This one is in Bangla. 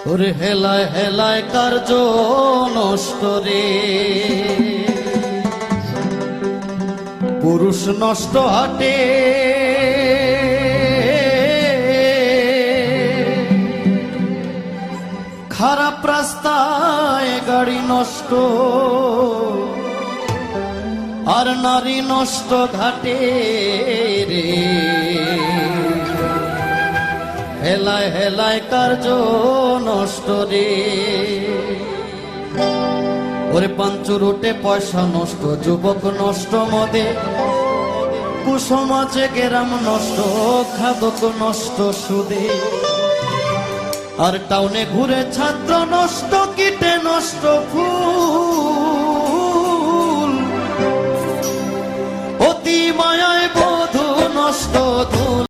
ওরে হেলায় হেলায় কার্য নষ্ট রে, পুরুষ নষ্ট হাটে খারাপ রাস্তায় গাড়ি নষ্ট, আর নারী নষ্ট ঘাটে রে। হেলায় হেলায় কার্য নষ্ট রে, ওরে পাঞ্চুর উঠে পয়সা নষ্ট, যুবক নষ্ট মদে, কুসমাজে গেরাম নষ্ট, খাদক নষ্ট সুদে, আর টাউনে ঘুরে ছাত্র নষ্ট, কীটে নষ্ট ফুল, অতি মায়ায় বধূ নষ্ট ধুল।